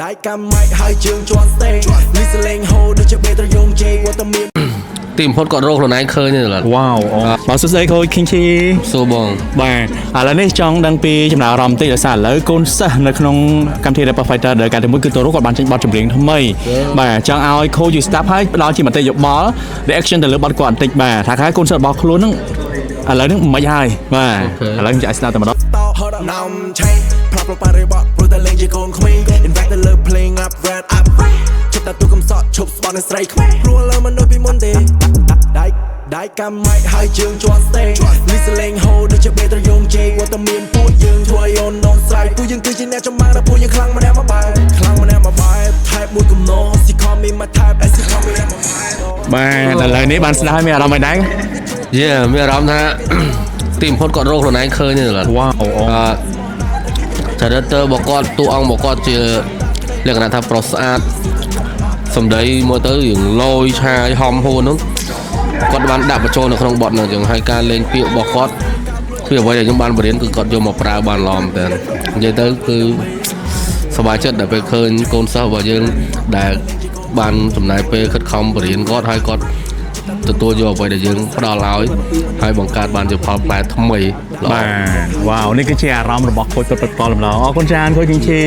đại cam mày hai trường cho stay lý sẽ lên hồ đưa cho bê tao dùng chê qua tâm miền tìm phốt cọt rô này khơi như là wow bảo số giấy khôi kinh chi số bong bà là này trong đăng pi trong nào rầm tây là sản lấy côn saในក្នុងកម្មវិធី Rapper Fighter ដែលការទីមួយគឺទៅរកគាត់បានចេញបទចម្រៀងថ្មីបាទចង់ឲ្យខូយ staff ឲ្យផ្ដល់ជាមតិយោបល់ reaction ទៅលើបទគាត់បន្តិចបាទថាខែកូនសិស្សរបស់ខ្លួនហ្នឹងឥឡូវហ្នឹងមិនហើយបាទឥឡូវចាក់ស្ដាប់តែម្ដងนำใช้พระประปาริบัติโปรแต่เล่งจีโกนขมิ้น in fact แต่เลิกเพลง rap rap up ชุดแต่ตัวคำสอดชุบสปอนในสไตร์ขมิ้นรัวเลยมันโดนปีมนเดได้กำไม่ให้เชิงจวนสเตย์ลิสเลงโฮเดจะเบตระยงเจว่าตะเมียนพูดยืงช่วยโยนนอนใส่ผู้ยังคือจีแน่จะมาแต่ผู้ยังคลั่งมาแนวมาบายคลั่งมาแนวมาบายไทป์มุดกุมโนสิคอมีมาไทป์ไอสิคอมีมาบายបាទតែឡើយនេះបានស្ដាប់មានអារម្មណ៍មិនដែរយេមានអារម្មណ៍ថាទីមផុតគាត់រកខ្លួនឯងឃើញទេវ៉ាវចរិតទៅបកគាត់តួអង្គបកគាត់ជាលក្ខណៈថាប្រុសស្អាតសំដីមើលទៅរឿងលយឆាយហំហួននោះគាត់បានដាក់បញ្ចូលនៅក្នុងបទហ្នឹងចឹងហើយការលេងពាក្យរបស់គាត់គឺអ្វីដែលខ្ញុំបានបរៀនគឺគាត់យកមកប្រើបានល្អមែនតើនិយាយទៅគឺសប្បាយចិត្តដែលពេលឃើញកូនសិស្សរបស់យើងដែលបានចំណាយពេលខិតខំបរៀនគាត់ហើយគាត់ទទួលយកអ្វីដែលយើងផ្ដល់ឲ្យហើយបង្កើតបានជាផលផ្លែថ្មីបាទវ៉ាវនេះគឺជាអារម្មណ៍របស់ខូចពិតៗម្ដងអរគុណច្រើនខូចគឹងឈី